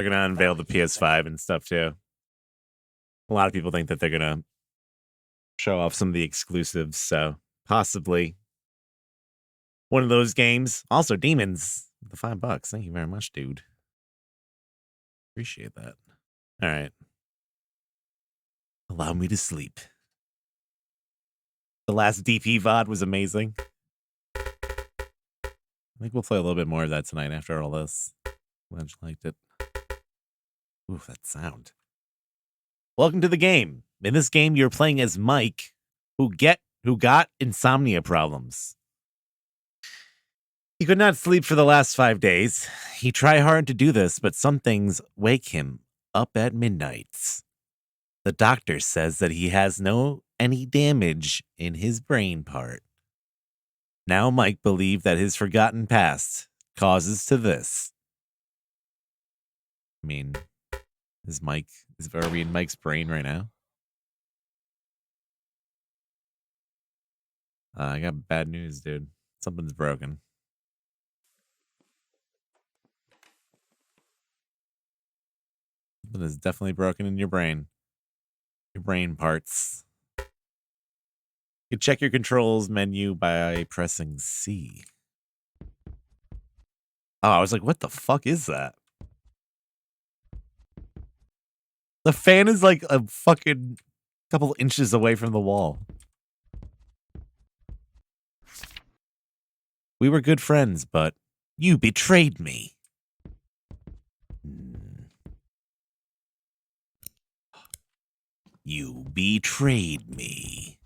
They're gonna unveil the PS5 and stuff too. A lot of people think that they're gonna show off some of the exclusives, so possibly one of those games. Also, Demons, the $5. Thank you very much, dude. Appreciate that. All right. Allow me to sleep. The last DP VOD was amazing. I think we'll play a little bit more of that tonight after all this. Glad you liked it. Ooh, that sound. Welcome to the game. In this game, you're playing as Mike, who got insomnia problems. He could not sleep for the last 5 days. He tried hard to do this, but some things wake him up at midnights. The doctor says that he has any damage in his brain part. Now Mike believed that his forgotten past causes to this. I mean, are we in Mike's brain right now? I got bad news, dude. Something's broken. Something is definitely broken in your brain. Your brain parts. You can check your controls menu by pressing C. Oh, I was like, what the fuck is that? The fan is like a fucking couple inches away from the wall. We were good friends, but you betrayed me. You betrayed me.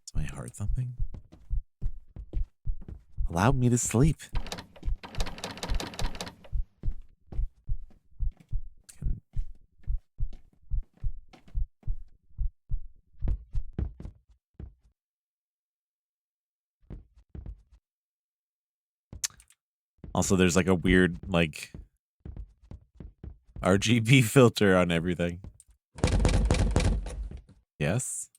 Is my heart thumping? Allow me to sleep. Also, there's like a weird, like, RGB filter on everything. Yes?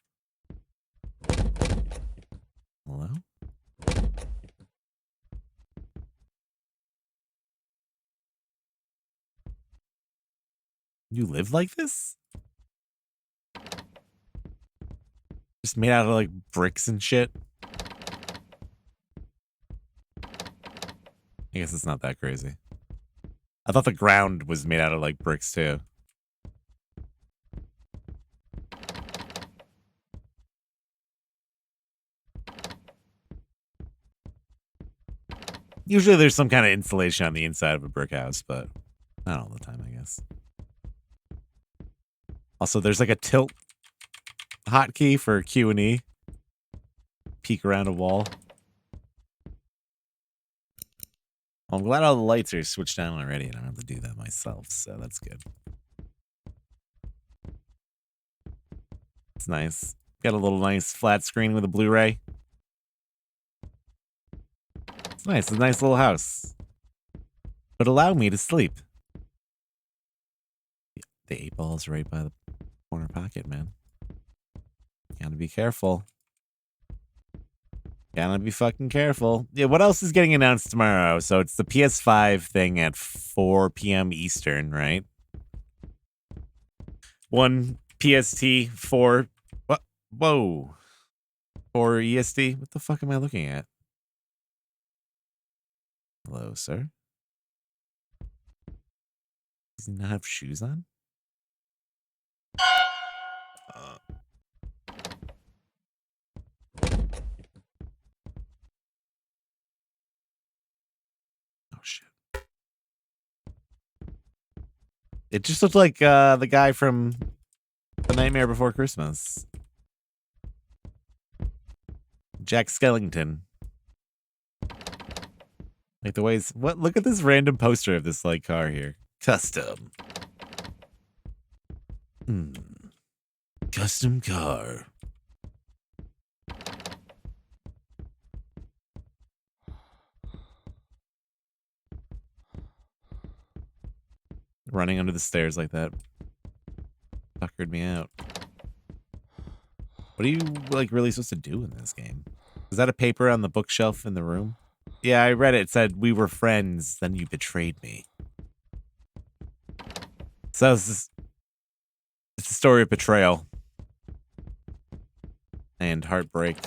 Hello? You live like this? Just made out of like bricks and shit? I guess it's not that crazy. I thought the ground was made out of like bricks too. Usually there's some kind of insulation on the inside of a brick house, but not all the time, I guess. Also, there's like a tilt hotkey for Q and E. Peek around a wall. Well, I'm glad all the lights are switched down already. I don't have to do that myself, so that's good. It's nice. Got a little nice flat screen with a Blu-ray. It's nice. It's a nice little house. But allow me to sleep. The 8-ball's right by the corner pocket, man. Gotta be careful. Gotta be fucking careful. Yeah, what else is getting announced tomorrow? So it's the PS5 thing at 4 p.m. Eastern, right? 1 PST, 4... What? Whoa. 4 EST? What the fuck am I looking at? Hello, sir? Does he not have shoes on? Oh, shit. It just looked like the guy from The Nightmare Before Christmas. Jack Skellington. Like the ways... What? Look at this random poster of this like car here. Custom. Custom car. Running under the stairs like that fuckered me out. What are you like really supposed to do in this game? Is that a paper on the bookshelf in the room? Yeah, I read it. It said, we were friends, then you betrayed me. So it's a story of betrayal. And heartbreak.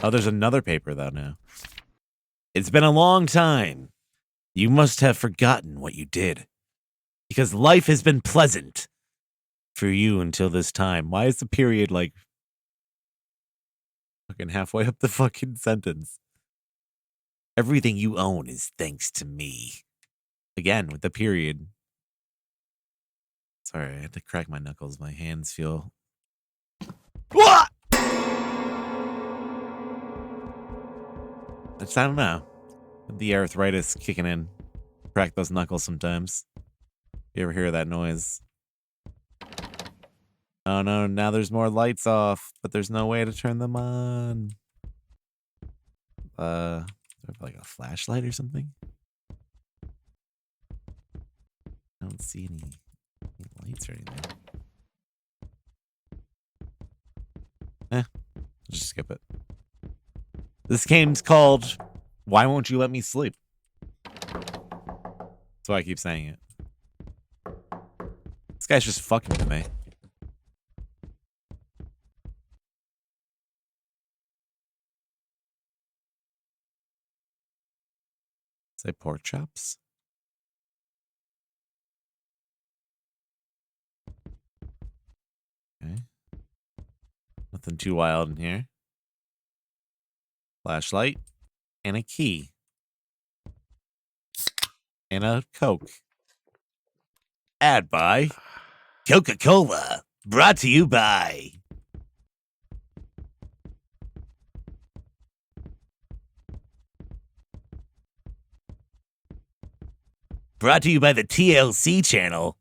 Oh, there's another paper, though, now. It's been a long time. You must have forgotten what you did. Because life has been pleasant for you until this time. Why is the period, like, fucking halfway up the fucking sentence? Everything you own is thanks to me. Again, with the period. Sorry, I had to crack my knuckles. My hands feel... What? I don't know. The arthritis kicking in. Crack those knuckles sometimes. You ever hear that noise? Oh no, now there's more lights off, but there's no way to turn them on. Like a flashlight or something? I don't see any lights or anything. Just skip it. This game's called Why Won't You Let Me Sleep? That's why I keep saying it. This guy's just fucking with me. Say pork chops? Okay. Nothing too wild in here. Flashlight. And a key. And a Coke. Ad by Coca-Cola. Brought to you by... Brought to you by the TLC channel.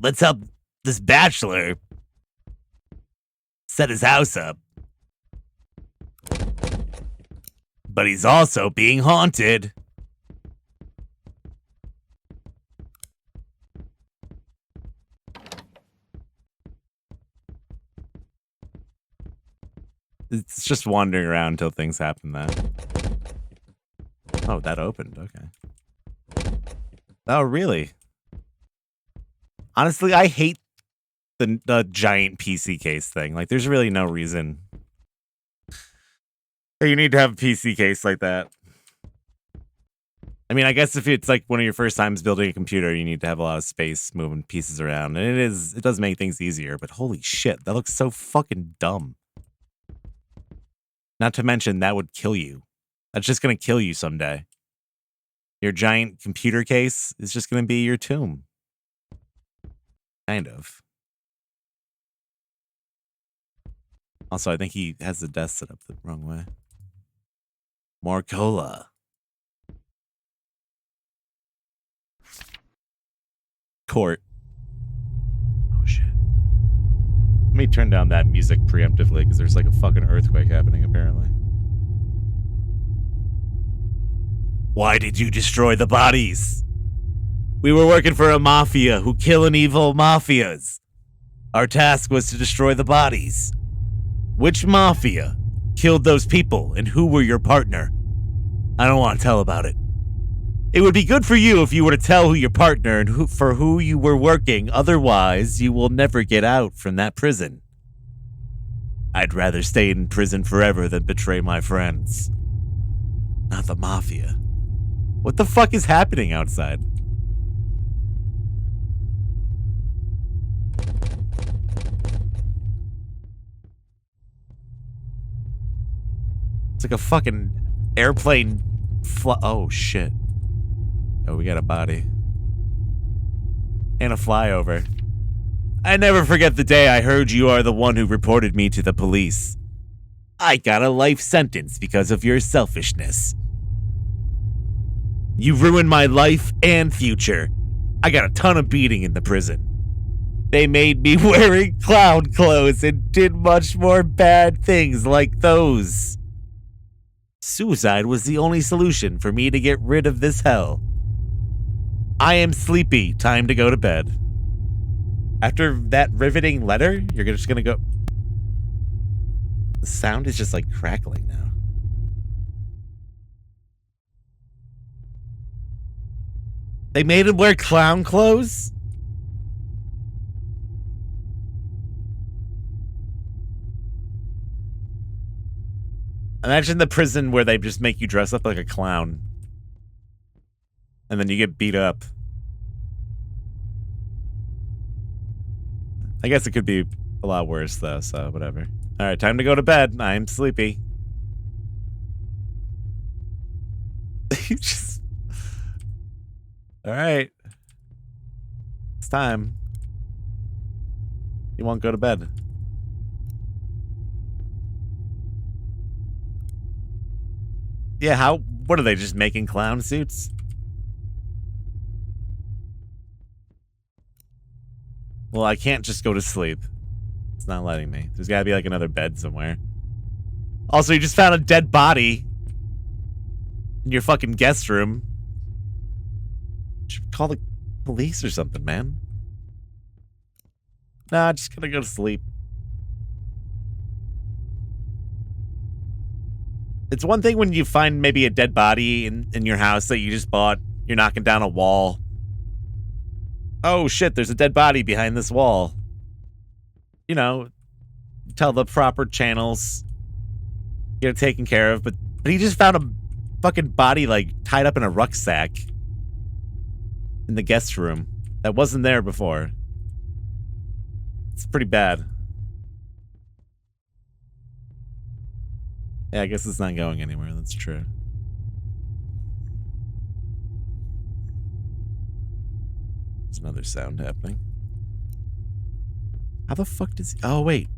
Let's help this bachelor set his house up. But he's also being haunted. It's just wandering around until things happen then. Oh, that opened. Okay. Oh, really? Honestly, I hate the giant PC case thing. Like, there's really no reason you need to have a PC case like that. I mean, I guess if it's like one of your first times building a computer, you need to have a lot of space moving pieces around. And it does make things easier, but holy shit, that looks so fucking dumb. Not to mention, that would kill you. That's just going to kill you someday. Your giant computer case is just going to be your tomb. Kind of. Also, I think he has the desk set up the wrong way. More cola. Court. Oh, shit. Let me turn down that music preemptively, because there's like a fucking earthquake happening, apparently. Why did you destroy the bodies? We were working for a mafia who kill an evil mafias. Our task was to destroy the bodies. Which mafia killed those people, and who were your partner? I don't want to tell about it. It would be good for you if you were to tell who your partner and for who you were working. Otherwise, you will never get out from that prison. I'd rather stay in prison forever than betray my friends. Not the mafia. What the fuck is happening outside? It's like a fucking airplane. Oh, shit. Oh, we got a body. And a flyover. I never forget the day I heard you are the one who reported me to the police. I got a life sentence because of your selfishness. You ruined my life and future. I got a ton of beating in the prison. They made me wearing clown clothes and did much more bad things like those. Suicide was the only solution for me to get rid of this hell. I am sleepy. Time to go to bed. After that riveting letter, you're just gonna go... The sound is just like crackling now. They made him wear clown clothes? Imagine the prison where they just make you dress up like a clown. And then you get beat up. I guess it could be a lot worse, though, so whatever. Alright, time to go to bed. I'm sleepy. Just... Alright. It's time. You won't go to bed. Yeah, how... What are they, just making clown suits? Well, I can't just go to sleep. It's not letting me. There's gotta be like another bed somewhere. Also, you just found a dead body in your fucking guest room. You should call the police or something, man. Nah, just gonna go to sleep. It's one thing when you find maybe a dead body in your house that you just bought. You're knocking down a wall. Oh shit, there's a dead body behind this wall. You know, tell the proper channels. Get it taken care of, but he just found a fucking body like tied up in a rucksack in the guest room that wasn't there before. It's pretty bad. Yeah, I guess it's not going anywhere, that's true. There's another sound happening. How the fuck does he... Oh, wait.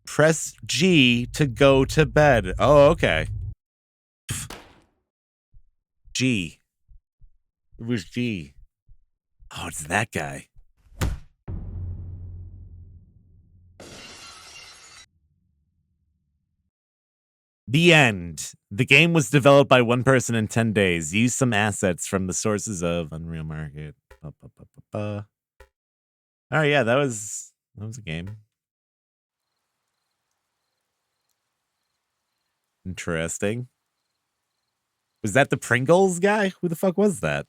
Press G to go to bed. Oh, okay. G. It was G. Oh, it's that guy. The end. The game was developed by one person in 10 days. Use some assets from the sources of Unreal Market. All right, yeah, that was a game. Interesting. Was that the Pringles guy? Who the fuck was that?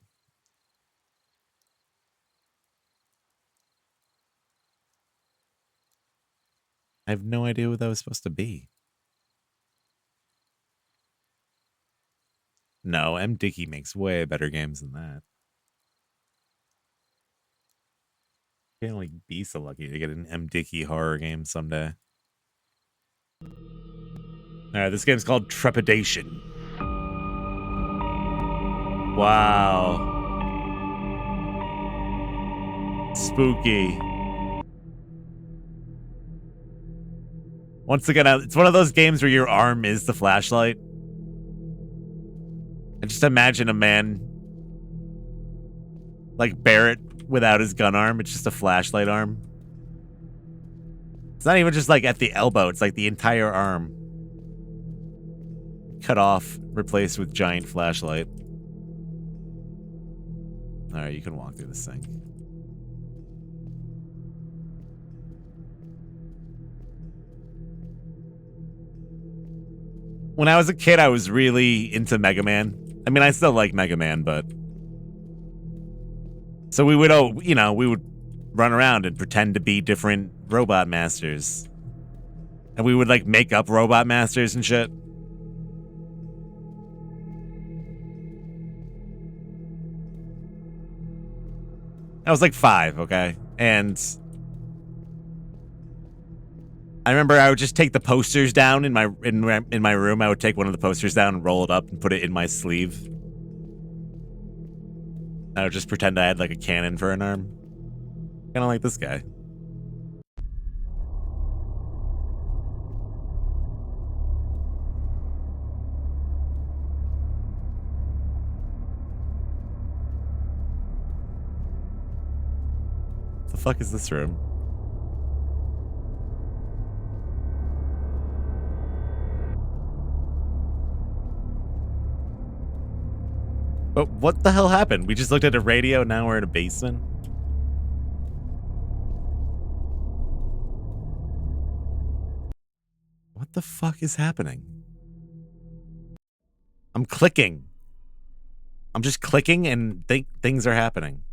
I have no idea what that was supposed to be. No, M. Dickey makes way better games than that. Can't like be so lucky to get an M. Dickey horror game someday. Alright, this game's called Trepidation. Wow. Spooky. Once again, it's one of those games where your arm is the flashlight. And just imagine a man like Barrett without his gun arm. It's just a flashlight arm. It's not even just like at the elbow. It's like the entire arm. Cut off, replaced with giant flashlight. Alright, you can walk through this thing. When I was a kid, I was really into Mega Man. I mean, I still like Mega Man, but... So we would, we would run around and pretend to be different robot masters. And we would, like, make up robot masters and shit. I was like 5, okay? And... I remember I would just take the posters down in my room. I would take one of the posters down and roll it up and put it in my sleeve. I would just pretend I had like a cannon for an arm. Kind of like this guy. The fuck is this room? But what the hell happened? We just looked at a radio, now we're in a basement? the fuck is happening? I'm clicking. I'm just clicking and things are happening.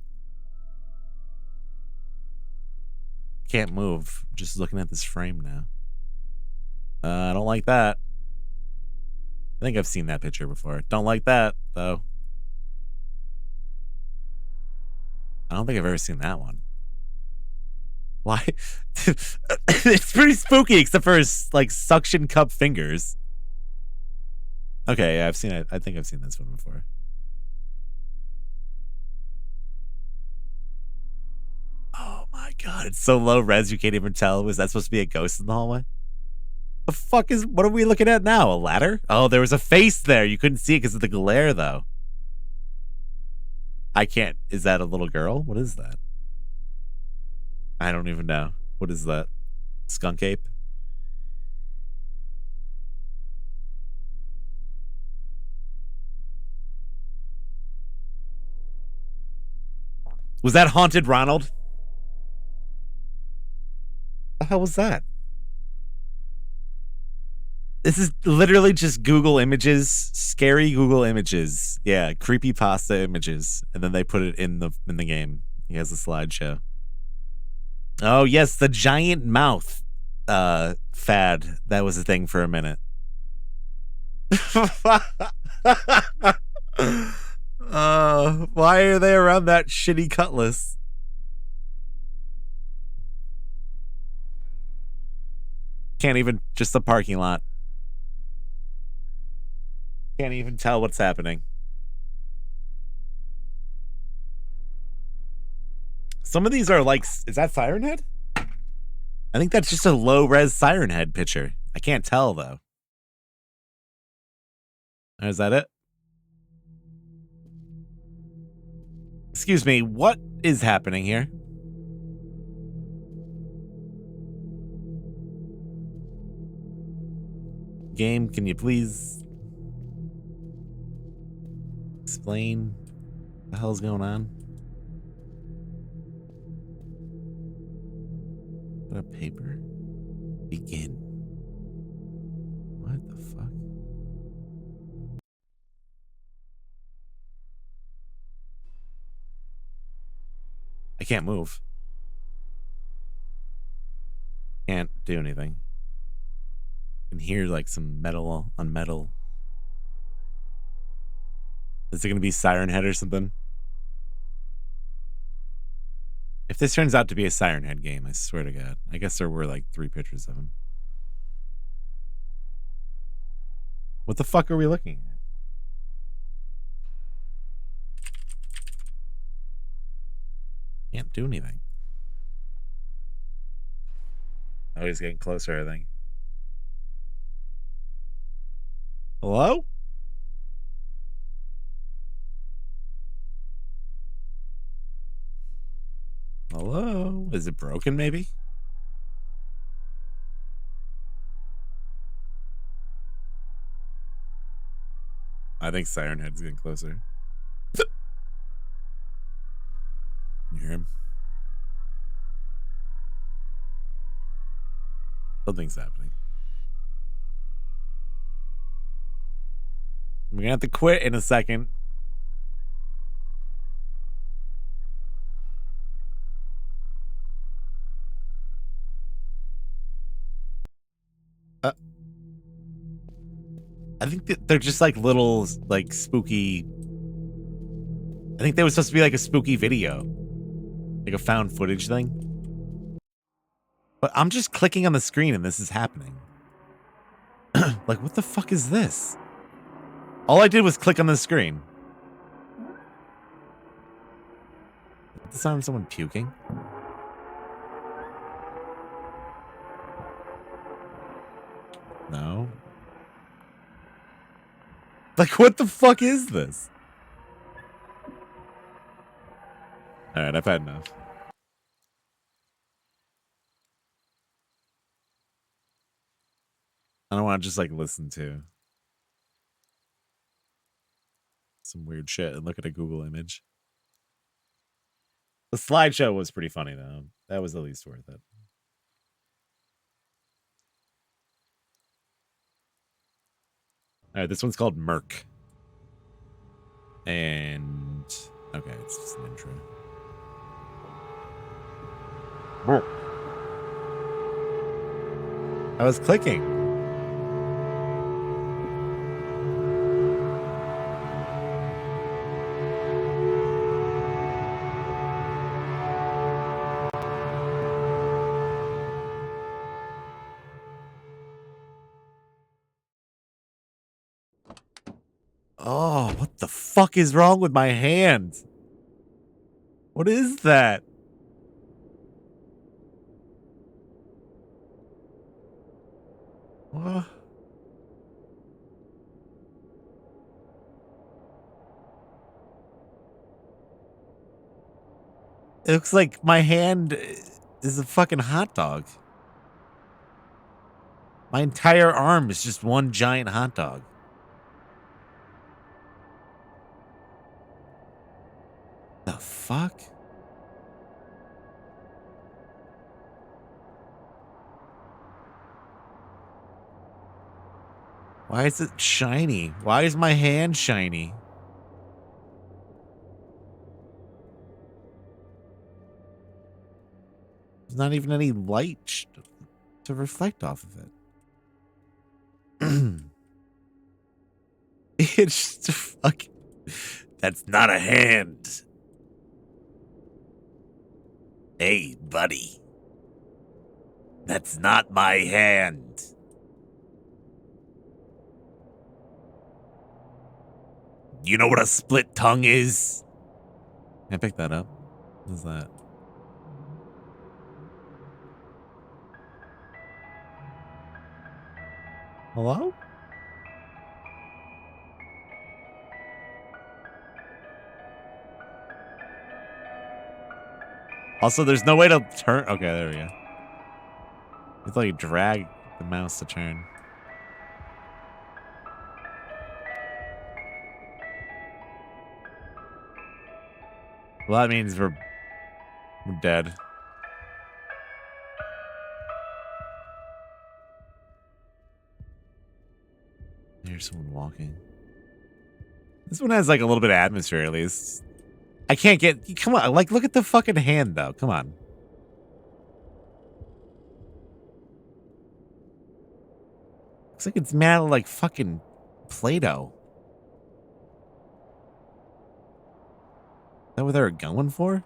Can't move. Just looking at this frame now. I don't like that. I think I've seen that picture before. Don't like that, though. I don't think I've ever seen that one. Why? It's pretty spooky, except for his, like, suction cup fingers. Okay, yeah, I've seen it. I think I've seen this one before. Oh my god, it's so low res you can't even tell. Was that supposed to be a ghost in the hallway? The fuck is, what are we looking at now? A ladder? Oh, there was a face there. You couldn't see it because of the glare, though. I can't. Is that a little girl? What is that? I don't even know. What is that? Skunk ape? Was that Haunted Ronald? The hell was that? This is literally just Google images, scary Google images. Yeah, creepy pasta images, and then they put it in the game. He has a slideshow. Oh yes, the giant mouth fad. That was a thing for a minute. Why are they around that shitty cutlass? Can't even, just the parking lot. Can't even tell what's happening. Some of these are like, is that Siren Head? I think that's just a low res Siren Head picture. I can't tell though. Is that it? Excuse me, what is happening here? Game, can you please explain what the hell's going on? What a paper? Begin. What the fuck? I can't move. Can't do anything. I can hear like some metal on metal. Is it going to be Siren Head or something? If this turns out to be a Siren Head game, I swear to God. I guess there were like 3 pictures of him. What the fuck are we looking at? Can't do anything. Oh, he's getting closer, I think. Hello? Hello? Is it broken, maybe? I think Siren Head's getting closer. You hear him? Something's happening. We're gonna have to quit in a second. I think that they're just like little, like spooky. I think they were supposed to be like a spooky video, like a found footage thing. But I'm just clicking on the screen and this is happening. Like, what the fuck is this? All I did was click on the screen. Is the sound of someone puking? No. Like, what the fuck is this? All right, I've had enough. I don't want to just like listen to some weird shit and look at a Google image. The slideshow was pretty funny though. That was the least worth it. All right, this one's called Merc. And okay, it's just an intro. I was clicking. Oh, what the fuck is wrong with my hand? What is that? What? It looks like my hand is a fucking hot dog. My entire arm is just one giant hot dog. The fuck? Why is it shiny? Why is my hand shiny? There's not even any light to reflect off of it. It's just fucking. That's not a hand. Hey, buddy. That's not my hand. You know what a split tongue is? Can I pick that up? What is that? Hello? Also, there's no way to turn. Okay, there we go. You have to like drag the mouse to turn. Well, that means we're dead. There's someone walking. This one has like a little bit of atmosphere at least. I can't get. Come on, like look at the fucking hand though. Come on. Looks like it's made out of like fucking Play-Doh. Is that what they were going for?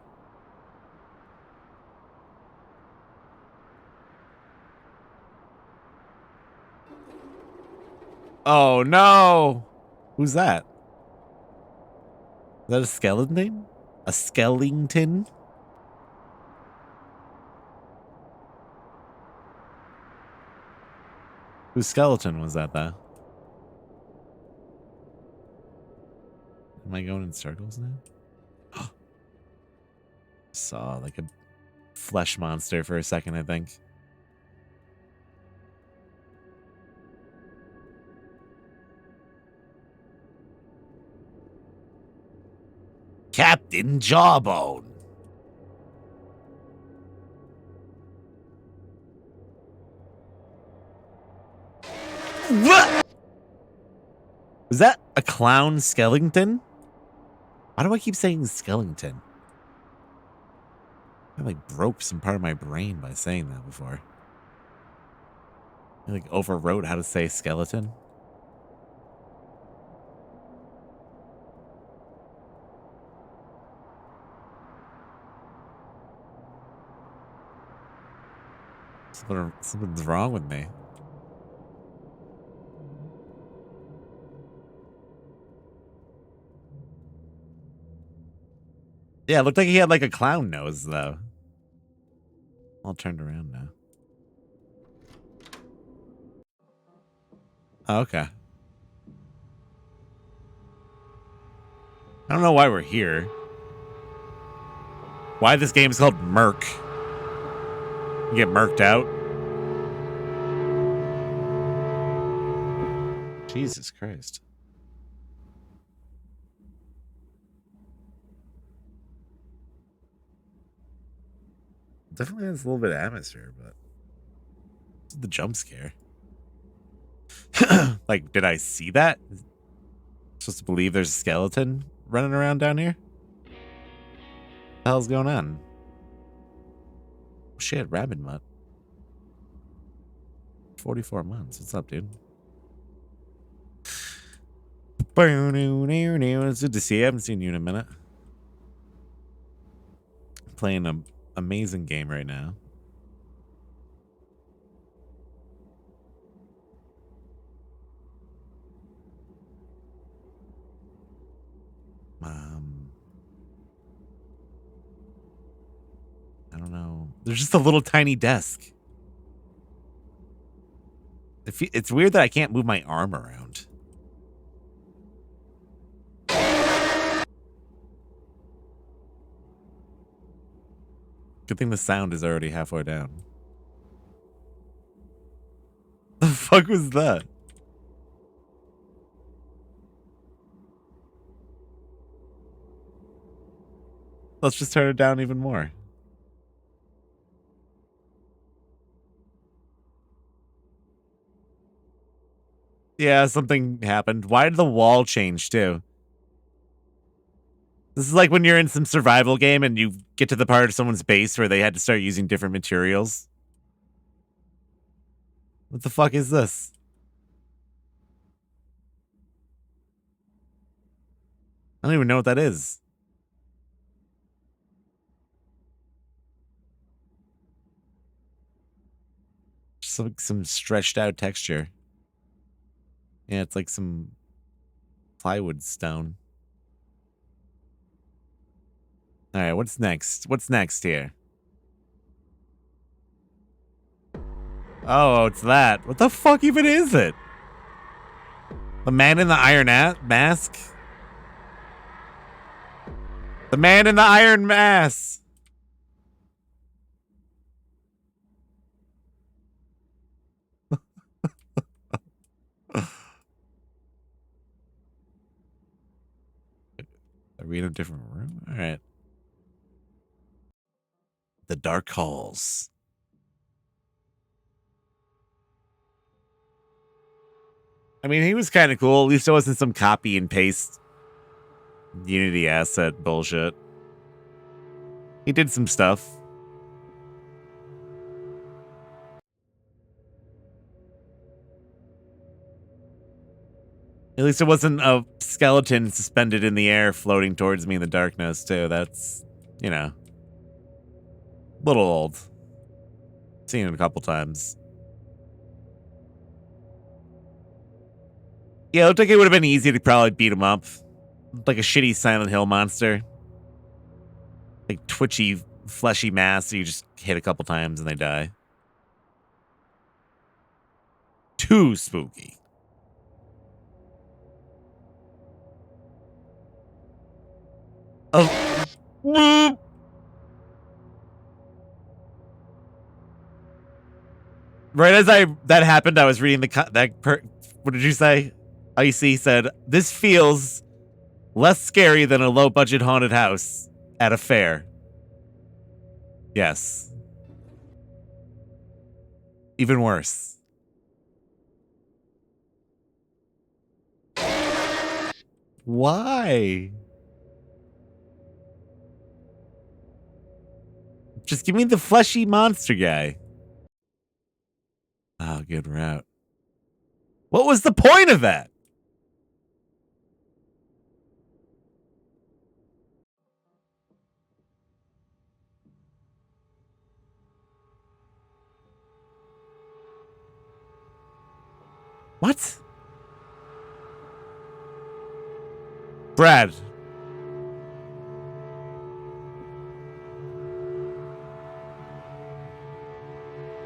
Oh no! Who's that? Is that a skeleton? A skeleton? Whose skeleton was that though? Am I going in circles now? Saw like a flesh monster for a second, I think. Captain Jawbone. What? Was that a clown skeleton? Why do I keep saying skeleton? I like broke some part of my brain by saying that before. I like overwrote how to say skeleton. Something's wrong with me. Yeah, it looked like he had like a clown nose though. All turned around now. Oh, okay. I don't know why we're here. Why this game is called Merc. You get murked out. Jesus Christ. Definitely has a little bit of atmosphere, but the jump scare. Like, did I see that? Supposed to believe there's a skeleton running around down here? What the hell's going on? Oh, shit, rabbit mutt. 44 months. What's up, dude? It's good to see you. I haven't seen you in a minute. Playing an amazing game right now. I don't know. There's just a little tiny desk. It's weird that I can't move my arm around. Good thing the sound is already halfway down. The fuck was that? Let's just turn it down even more. Yeah, something happened. Why did the wall change too? This is like when you're in some survival game and you get to the part of someone's base where they had to start using different materials. What the fuck is this? I don't even know what that is. Just like some stretched out texture. Yeah, it's like some plywood stone. All right, what's next? What's next here? Oh, it's that. What the fuck even is it? The man in the iron mask? The man in the iron mask. Are we in a different room? All right. The Dark Halls. I mean, he was kind of cool. At least it wasn't some copy and paste Unity asset bullshit. He did some stuff. At least it wasn't a skeleton suspended in the air floating towards me in the darkness, too. That's, you know, a little old. Seen it a couple times. Yeah, it looked like it would have been easy to probably beat him up. Like a shitty Silent Hill monster. Like twitchy, fleshy mass you just hit a couple times and they die. Too spooky. Oh. Right as that happened, I was reading what did you say? Icy said, "This feels less scary than a low budget haunted house at a fair." Yes. Even worse. Why? Just give me the fleshy monster guy. Oh, good route. What was the point of that? What? Brad.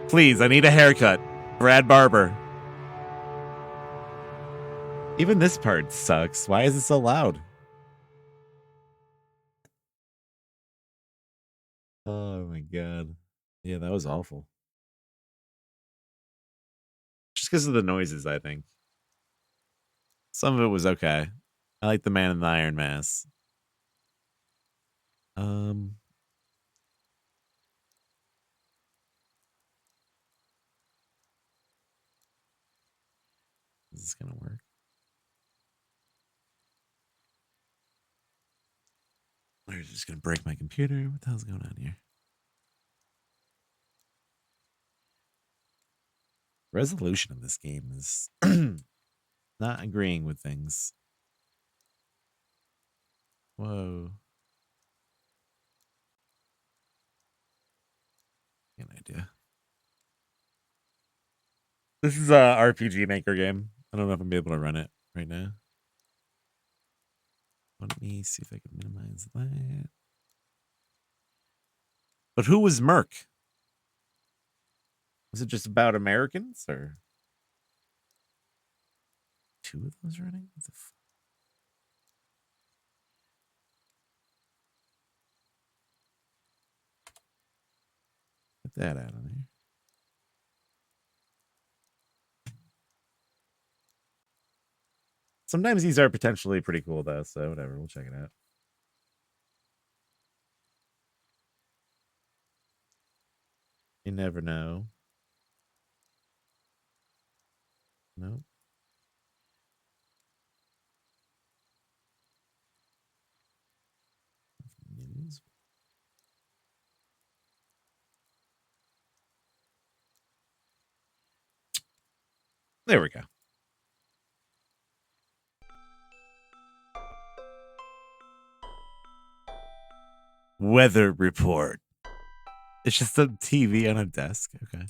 Please, I need a haircut. Brad Barber. Even this part sucks. Why is it so loud? Oh my god. Yeah, that was awful. Just because of the noises, I think. Some of it was okay. I like the man in the iron mask. Um, Is this gonna work? Or is it just gonna break my computer? What the hell's going on here? Resolution of this game is not agreeing with things. Whoa. An idea. This is a RPG Maker game. I don't know if I'm able to run it right now. Let me see if I can minimize that. But who was Merc? Was it just about Americans or two of those running? What the fuck? Get that out of there. Sometimes these are potentially pretty cool though, so whatever, we'll check it out. You never know. No. News. There we go. Weather report. It's just a TV on a desk. Okay.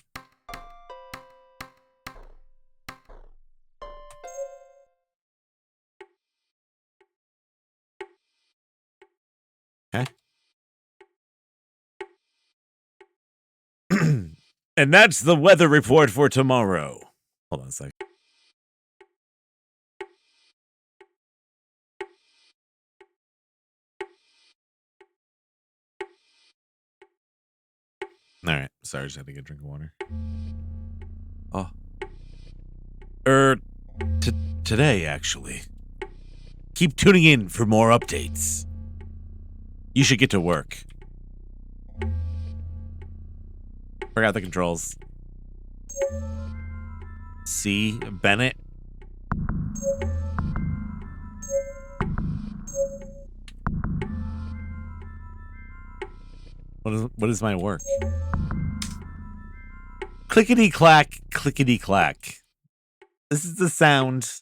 Okay. And that's the weather report for tomorrow. Hold on a sec. All right. Sorry, I just had to get a drink of water. Oh. Today, actually. Keep tuning in for more updates. You should get to work. Forgot the controls. C. Bennett. What is my work? Clickety clack, clickety clack. This is the sound.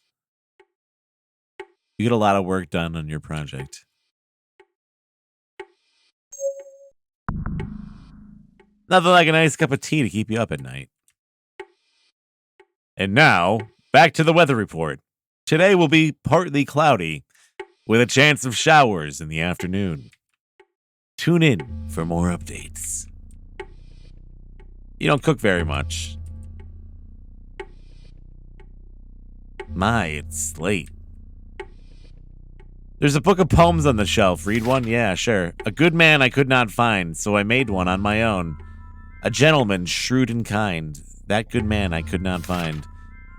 You get a lot of work done on your project. Nothing like a nice cup of tea to keep you up at night. And now, back to the weather report. Today will be partly cloudy, with a chance of showers in the afternoon. Tune in for more updates. You don't cook very much. My, it's late. There's a book of poems on the shelf. Read one? Yeah, sure. A good man I could not find, so I made one on my own. A gentleman, shrewd and kind. That good man I could not find.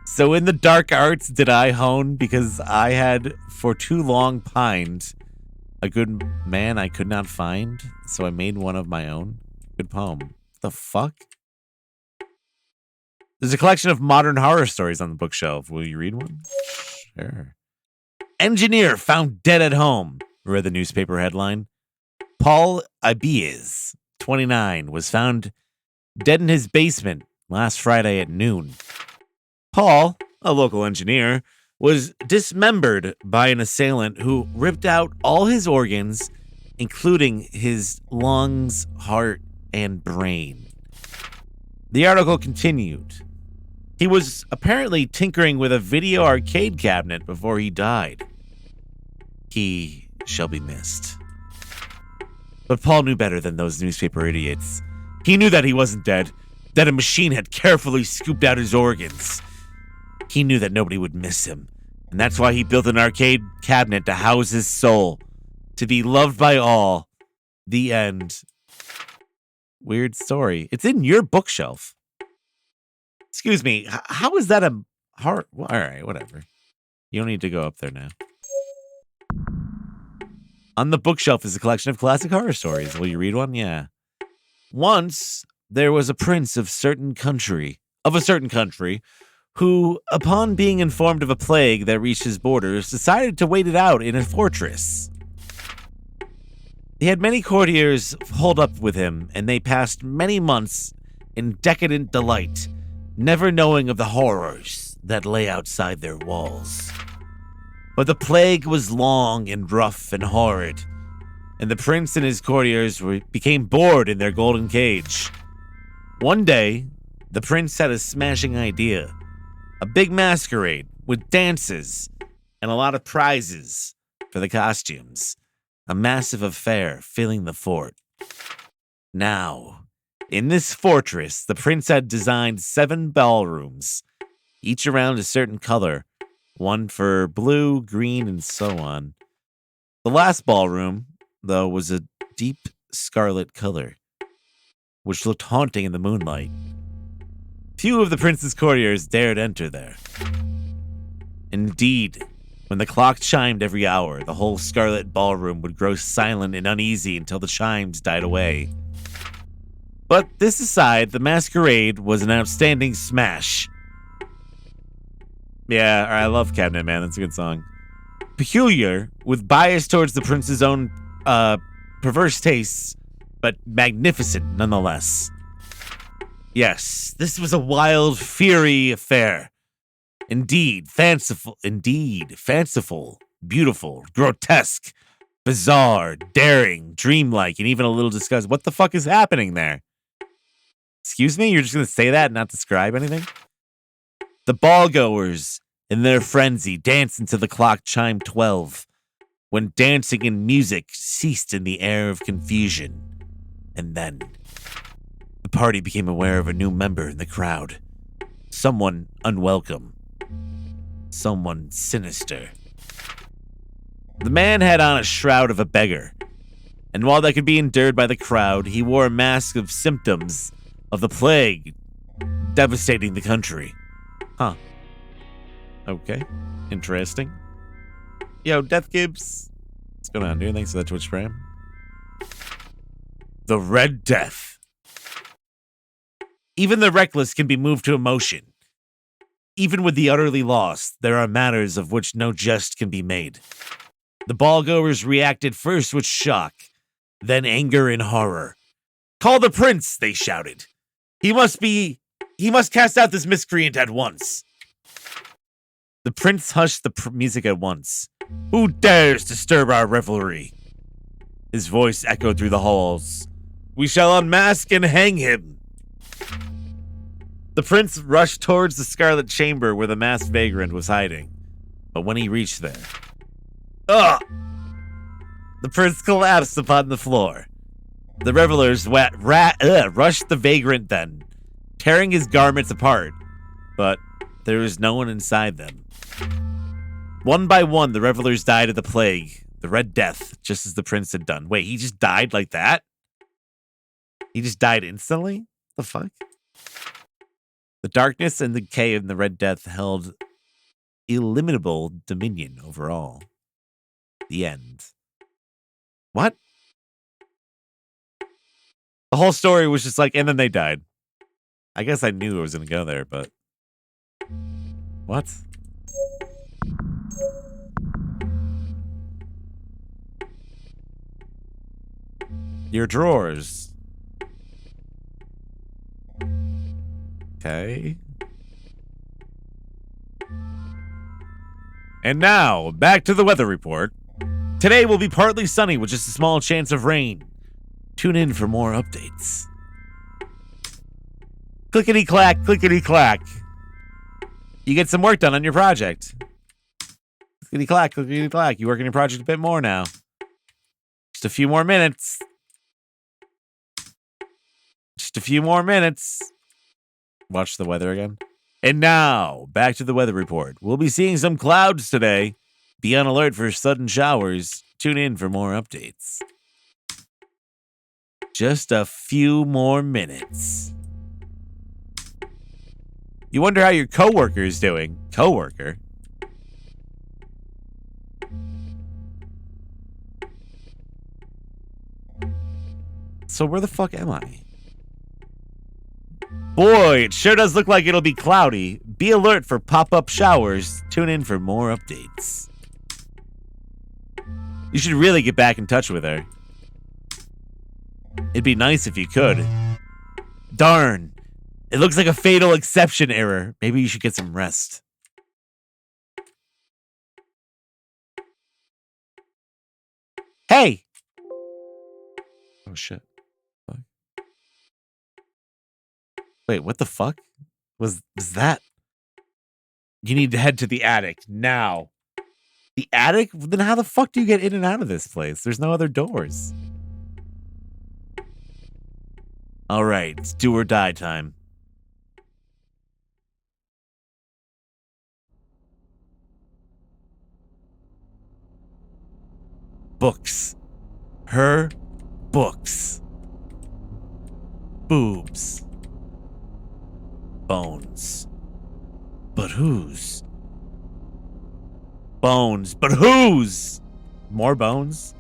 So in the dark arts did I hone, because I had for too long pined. A good man I could not find, so I made one of my own. Good poem. What the fuck? There's a collection of modern horror stories on the bookshelf. Will you read one? Sure. Engineer found dead at home, read the newspaper headline. Paul Abiez, 29, was found dead in his basement last Friday at noon. Paul, a local engineer, was dismembered by an assailant who ripped out all his organs, including his lungs, heart, and brain. The article continued. He was apparently tinkering with a video arcade cabinet before he died. He shall be missed. But Paul knew better than those newspaper idiots. He knew that he wasn't dead, that a machine had carefully scooped out his organs. He knew that nobody would miss him, and that's why he built an arcade cabinet to house his soul, to be loved by all. The end. Weird story. It's in your bookshelf. Excuse me, how is that a heart? Well, all right, whatever. You don't need to go up there now. On the bookshelf is a collection of classic horror stories. Will you read one? Yeah. Once there was a prince of a certain country, who, upon being informed of a plague that reached his borders, decided to wait it out in a fortress. He had many courtiers hold up with him, and they passed many months in decadent delight, never knowing of the horrors that lay outside their walls. But the plague was long and rough and horrid, and the prince and his courtiers became bored in their golden cage. One day, the prince had a smashing idea. A big masquerade with dances and a lot of prizes for the costumes. A massive affair filling the fort. Now, in this fortress, the prince had designed 7 ballrooms, each around a certain color, one for blue, green, and so on. The last ballroom, though, was a deep scarlet color, which looked haunting in the moonlight. Few of the prince's courtiers dared enter there. Indeed, when the clock chimed every hour, the whole scarlet ballroom would grow silent and uneasy until the chimes died away. But this aside, the masquerade was an outstanding smash. Yeah, I love Cabinet Man. That's a good song. Peculiar, with bias towards the prince's own perverse tastes, but magnificent nonetheless. Yes, this was a wild, fiery affair. Indeed, fanciful, beautiful, grotesque, bizarre, daring, dreamlike, and even a little disgusting. What the fuck is happening there? Excuse me? You're just going to say that and not describe anything? The ball-goers, in their frenzy, danced until the clock chimed 12, when dancing and music ceased in the air of confusion. And then, the party became aware of a new member in the crowd. Someone unwelcome. Someone sinister. The man had on a shroud of a beggar, and while that could be endured by the crowd, he wore a mask of symptoms of the plague devastating the country. Huh. Okay. Interesting. Yo, Death Gibbs. What's going on, dude? Thanks for that Twitch Prime. The Red Death. Even the reckless can be moved to emotion. Even with the utterly lost, there are matters of which no jest can be made. The ballgoers reacted first with shock, then anger and horror. "Call the prince," they shouted. He must cast out this miscreant at once." The prince hushed the music at once. "Who dares disturb our revelry?" His voice echoed through the halls. "We shall unmask and hang him." The prince rushed towards the scarlet chamber where the masked vagrant was hiding. But when he reached there, the prince collapsed upon the floor. The revelers rushed the vagrant then, tearing his garments apart, but there was no one inside them. One by one, the revelers died of the plague, the Red Death, just as the prince had done. Wait, he just died like that? He just died instantly? The fuck? The darkness and the decay of the Red Death held illimitable dominion over all. The end. What? The whole story was just like, and then they died. I guess I knew I was going to go there, but... What? Your drawers. Okay. And now, back to the weather report. Today will be partly sunny with just a small chance of rain. Tune in for more updates. Clickety-clack, clickety-clack. You get some work done on your project. Clickety-clack, clickety-clack. You work on your project a bit more now. Just a few more minutes. Just a few more minutes. Watch the weather again. And now, back to the weather report. We'll be seeing some clouds today. Be on alert for sudden showers. Tune in for more updates. Just a few more minutes. You wonder how your coworker is doing. Coworker? So where the fuck am I? boy, it sure does look like it'll be cloudy. Be alert for pop-up showers. Tune in for more updates. You should really get back in touch with her. It'd be nice if you could. Darn. It looks like a fatal exception error. Maybe you should get some rest. Hey! Oh, shit. Fuck. Wait, what the fuck? Was that? You need to head to the attic now. The attic? Then how the fuck do you get in and out of this place? There's no other doors. All right, it's do or die time. Books. Her books. Boobs. Bones. But whose? Bones. But whose? More bones?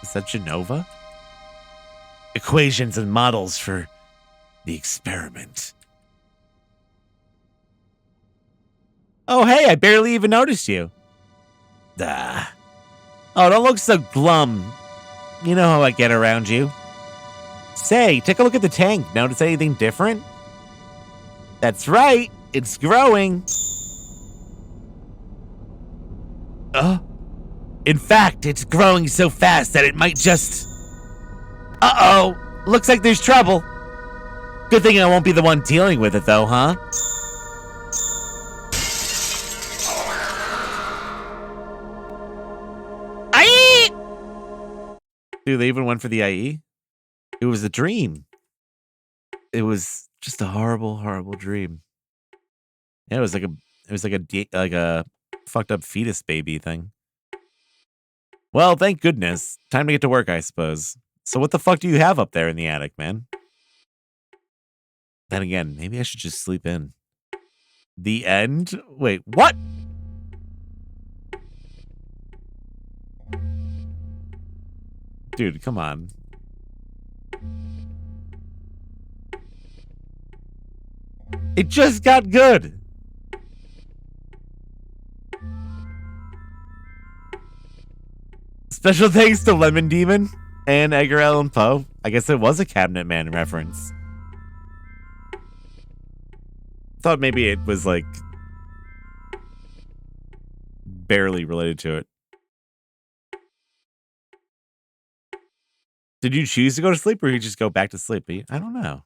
Is that Genova? Equations and models for the experiment. Oh, hey, I barely even noticed you. Oh, don't look so glum. You know how I get around you. Say, take a look at the tank. Notice anything different? That's right. It's growing. In fact, it's growing so fast that it might just... Uh-oh. Looks like there's trouble. Good thing I won't be the one dealing with it, though, huh? IE! Dude, they even went for the IE? It was a dream. It was just a horrible, horrible dream. Yeah, it was like a fucked up fetus baby thing. Well, thank goodness. Time to get to work, I suppose. So what the fuck do you have up there in the attic, man? Then again, maybe I should just sleep in. The end? Wait, what? Dude, come on. It just got good. Special thanks to Lemon Demon and Edgar Allan Poe. I guess it was a Cabinet Man reference. Thought maybe it was like barely related to it. Did you choose to go to sleep or you just go back to sleep? I don't know.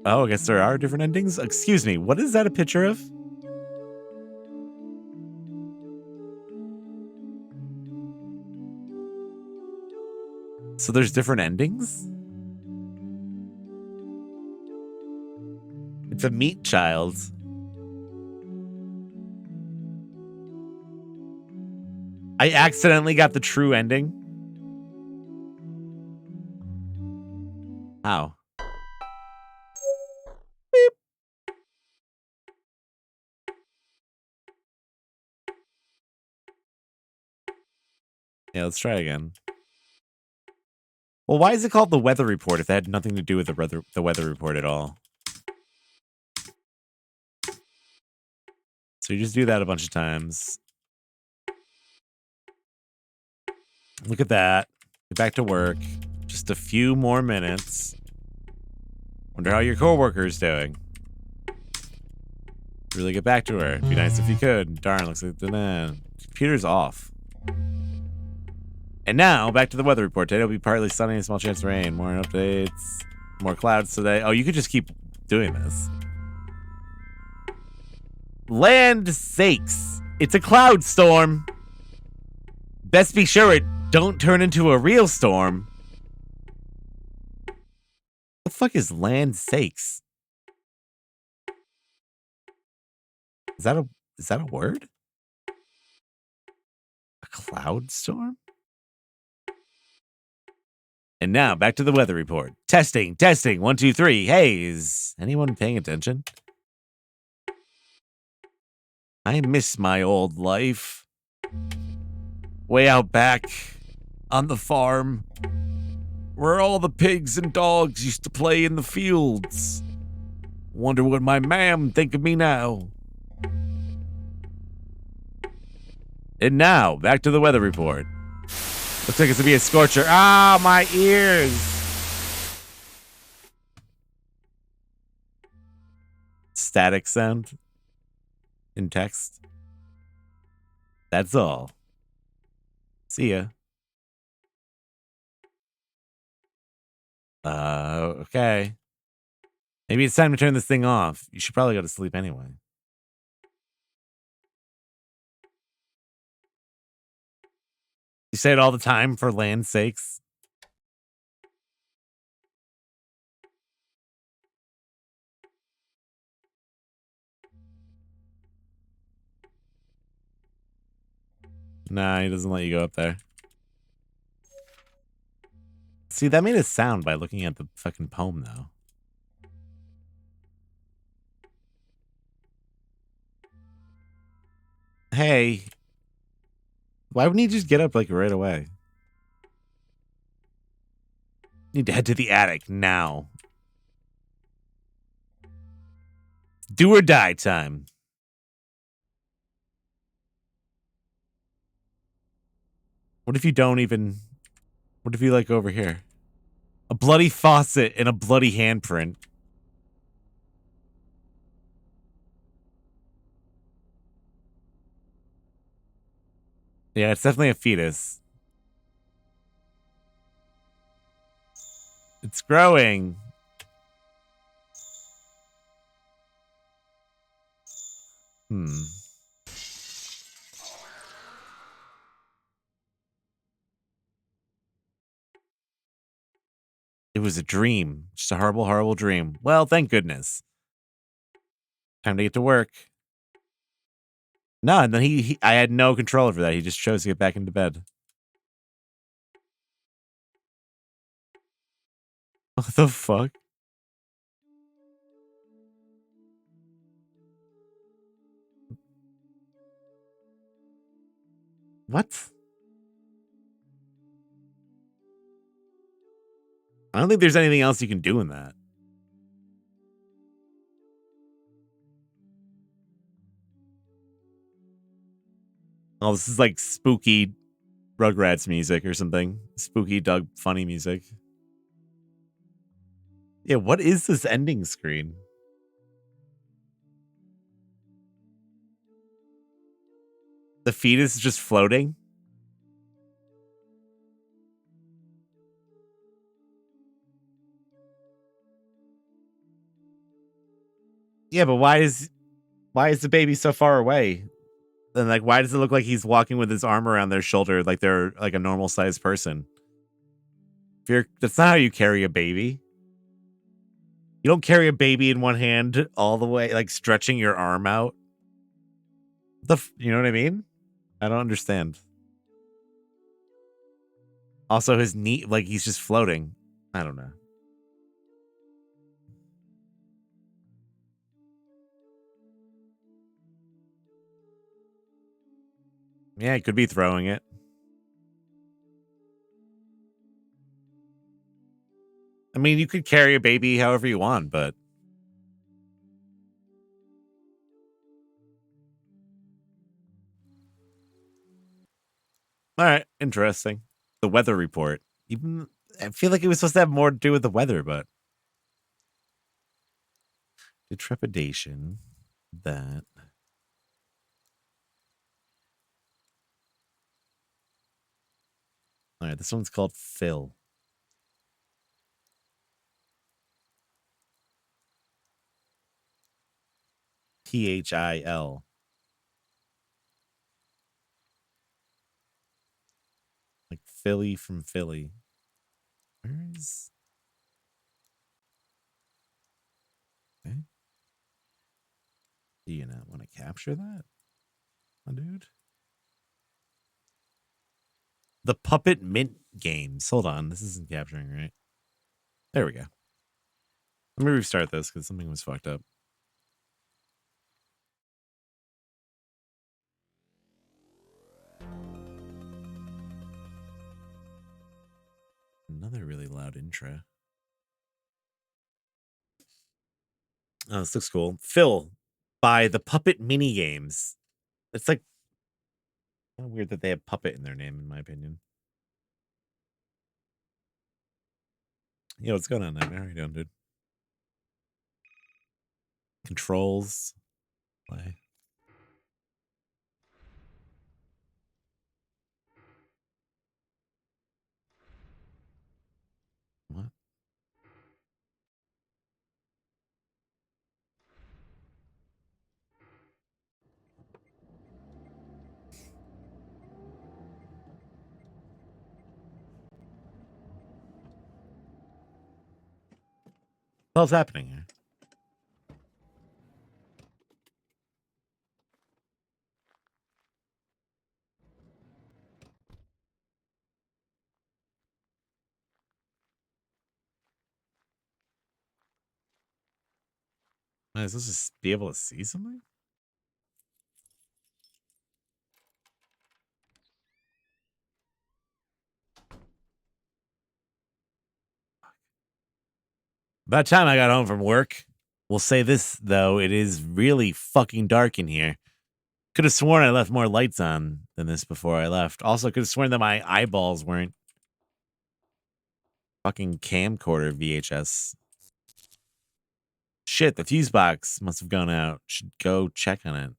Oh, I guess there are different endings. Excuse me, what is that a picture of? So there's different endings? It's a meat child. I accidentally got the true ending. How? Beep. Yeah, let's try again. Well, why is it called the weather report if that had nothing to do with the weather report at all? So you just do that a bunch of times. Look at that. Get back to work. Just a few more minutes. Wonder how your coworker's doing. Really get back to her. Be nice if you could. Darn, looks like the computer's off. And now, back to the weather report. Today will be partly sunny, a small chance of rain. More updates. More clouds today. Oh, you could just keep doing this. Land sakes. It's a cloud storm. Best be sure it don't turn into a real storm. What the fuck is land sakes? Is that a word? A cloud storm? And now, back to the weather report. Testing, testing, 1, 2, 3. Hey, is anyone paying attention? I miss my old life. Way out back on the farm where all the pigs and dogs used to play in the fields. Wonder what my ma'am think of me now. And now, back to the weather report. Looks like it's gonna be a scorcher. Ah, my ears! Static sound in text. That's all. See ya. Okay. Maybe it's time to turn this thing off. You should probably go to sleep anyway. You say it all the time for land's sakes. Nah, he doesn't let you go up there. See, that made a sound by looking at the fucking poem, though. Hey. Why wouldn't he just get up, like, right away? Need to head to the attic now. Do or die time. What if you don't even... What if you, like, over here? A bloody faucet and a bloody handprint. Yeah, it's definitely a fetus. It's growing. It was a dream. Just a horrible, horrible dream. Well, thank goodness. Time to get to work. No, and then I had no control over that. He just chose to get back into bed. What the fuck? What? I don't think there's anything else you can do in that. Oh, this is like spooky Rugrats music or something. Spooky Doug Funny music. Yeah, what is this ending screen? The fetus is just floating? Yeah, but why is the baby so far away? And like, why does it look like he's walking with his arm around their shoulder like they're like a normal sized person? That's not how you carry a baby. You don't carry a baby in one hand all the way, like stretching your arm out. You know what I mean? I don't understand. Also, his knee, like he's just floating. I don't know. Yeah, he could be throwing it. I mean, you could carry a baby however you want, but all right, interesting. The weather report. Even I feel like it was supposed to have more to do with the weather, but the trepidation that all right, this one's called Phil. Phil. Like Philly from Philly. Where is okay. Do you not want to capture that? My dude. The Puppet Mint games. Hold on. This isn't capturing, right? There we go. Let me restart this because something was fucked up. Another really loud intro. Oh, this looks cool. Phil by the Puppet Mini Games. It's like kinda weird that they have puppet in their name, in my opinion. Yo, what's going on, Nightmare? How you doing, dude? Controls. Play. What? What hell's happening here? Am I supposed to be able to see something? By the time I got home from work, we'll say this, though, it is really fucking dark in here. Could have sworn I left more lights on than this before I left. Also, could have sworn that my eyeballs weren't fucking camcorder VHS. Shit, the fuse box must have gone out. Should go check on it.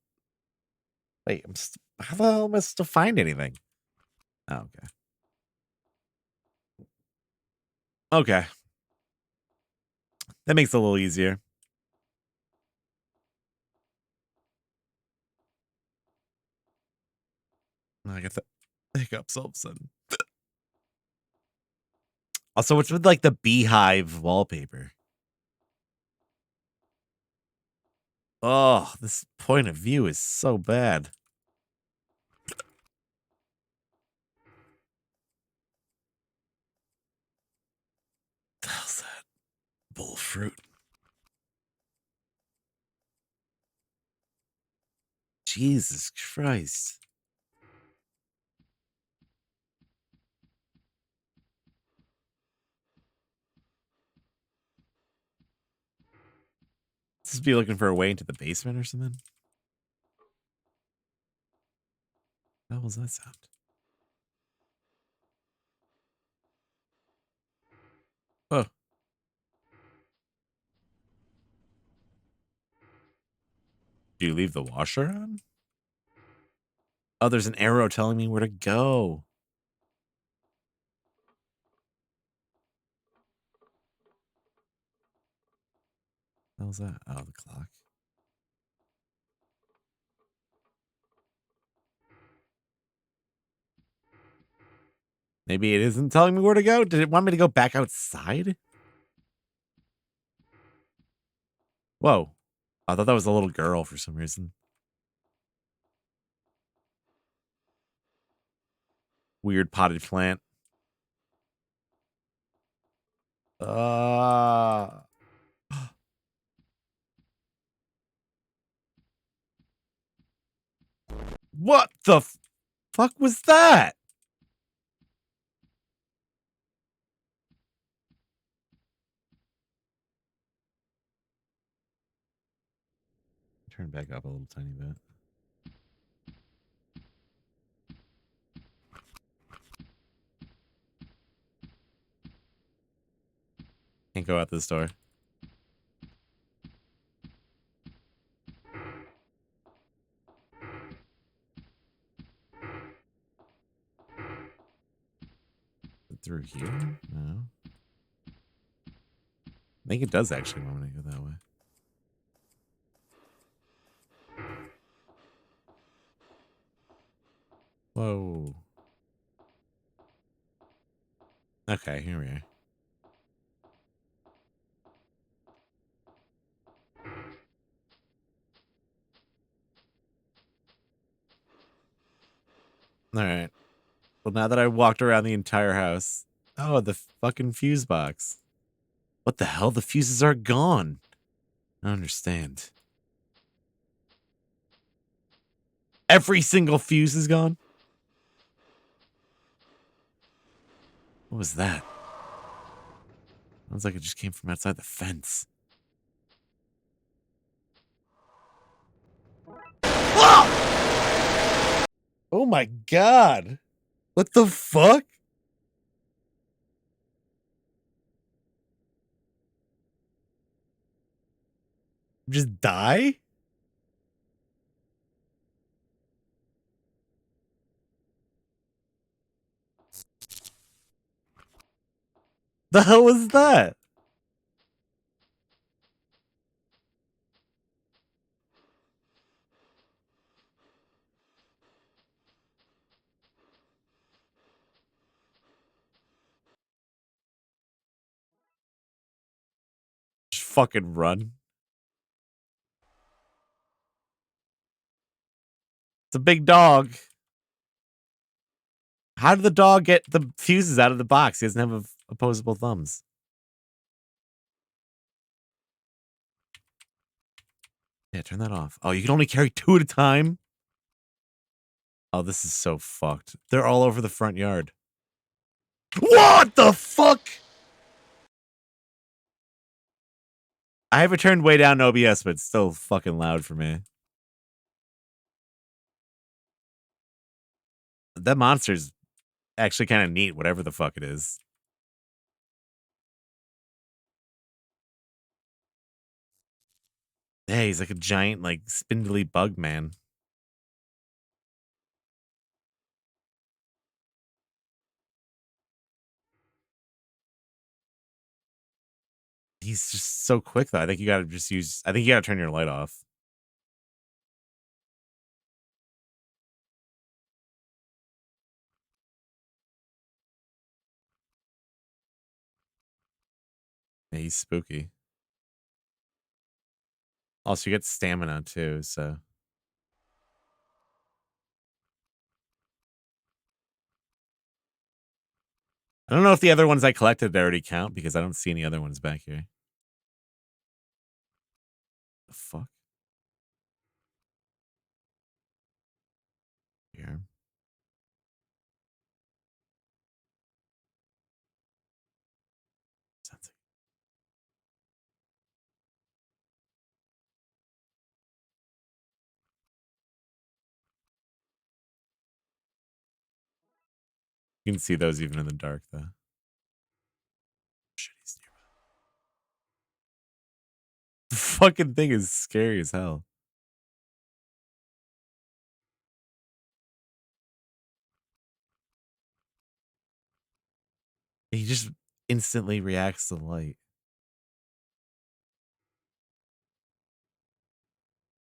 Wait, how the hell am I supposed to find anything? Oh, okay. Okay. That makes it a little easier. I got the hiccups all of a sudden. Also, what's with like the beehive wallpaper? Oh, this point of view is so bad. What the hell's that? Bowl of fruit. Jesus Christ. Let's just be looking for a way into the basement or something. What was that sound? Oh. Do you leave the washer on? Oh, there's an arrow telling me where to go. What was that? Oh, the clock. Maybe it isn't telling me where to go. Did it want me to go back outside? Whoa. I thought that was a little girl for some reason. Weird potted plant. Uh What the fuck was that? Turn back up a little tiny bit. Can't go out this door. Through here? No. I think it does actually want me to go that way. Whoa. Okay, here we are. All right. Well, now that I walked around the entire house. Oh, the fucking fuse box. What the hell? The fuses are gone. I don't understand. Every single fuse is gone? What was that? Sounds like it just came from outside the fence. Ah! Oh my god. What the fuck? Just die? The hell was that? Just fucking run. It's a big dog. How did the dog get the fuses out of the box? He doesn't have opposable thumbs. Yeah, turn that off. Oh, you can only carry 2 at a time? Oh, this is so fucked. They're all over the front yard. What the fuck? I have it turned way down in OBS, but it's still fucking loud for me. That monster's actually kind of neat, whatever the fuck it is. Hey, he's like a giant, like, spindly bug man. He's just so quick, though. I think you gotta just use... I think you gotta turn your light off. Yeah, he's spooky. Also, you get stamina, too, so... I don't know if the other ones I collected already count, because I don't see any other ones back here. The fuck? Here. Sounds like... You can see those even in the dark, though. Shit, he's nearby. The fucking thing is scary as hell. He just instantly reacts to the light.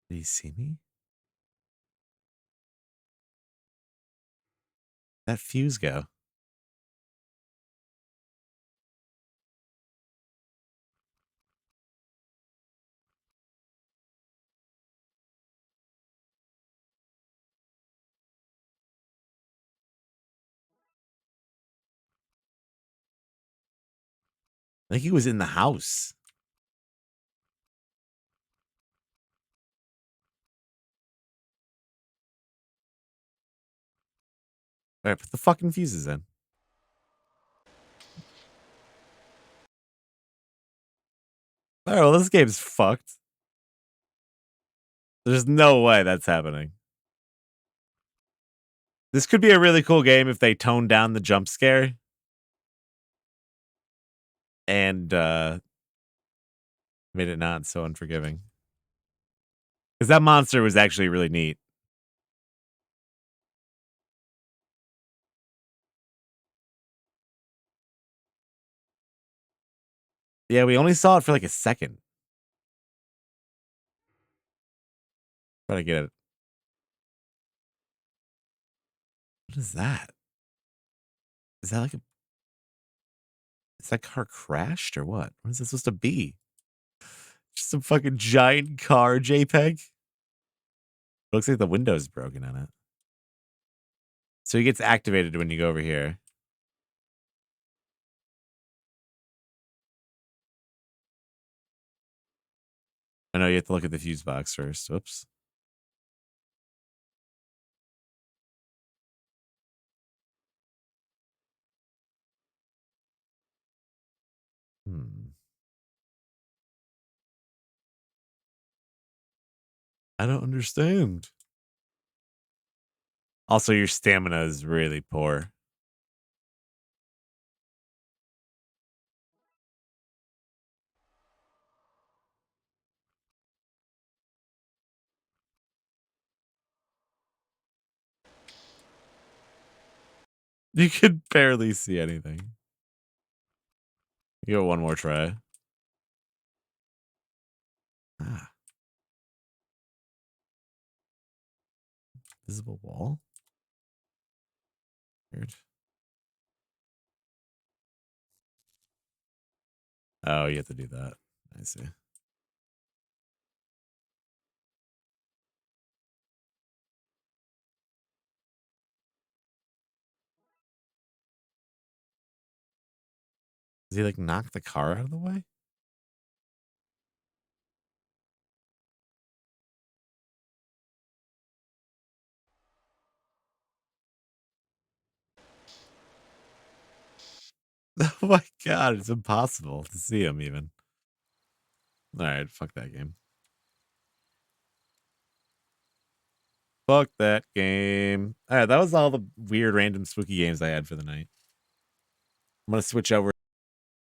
Did he see me? That fuse go? I think he was in the house. All right, put the fucking fuses in. All right, well, this game's fucked. There's no way that's happening. This could be a really cool game if they toned down the jump scare and made it not so unforgiving. Because that monster was actually really neat. Yeah, we only saw it for like a second. Try to get it. What is that? Is that like a... Is that car crashed or what? What is this supposed to be? Just some fucking giant car JPEG? Looks like the window's broken on it. So he gets activated when you go over here. I know you have to look at the fuse box first. Whoops. Hmm. I don't understand. Also, your stamina is really poor. You could barely see anything. You got one more try. Ah, visible wall? Weird. Oh, you have to do that. I see. Does he like knock the car out of the way? Oh my god, it's impossible to see him even. Alright, fuck that game. Fuck that game. Alright, that was all the weird, random, spooky games I had for the night. I'm gonna switch over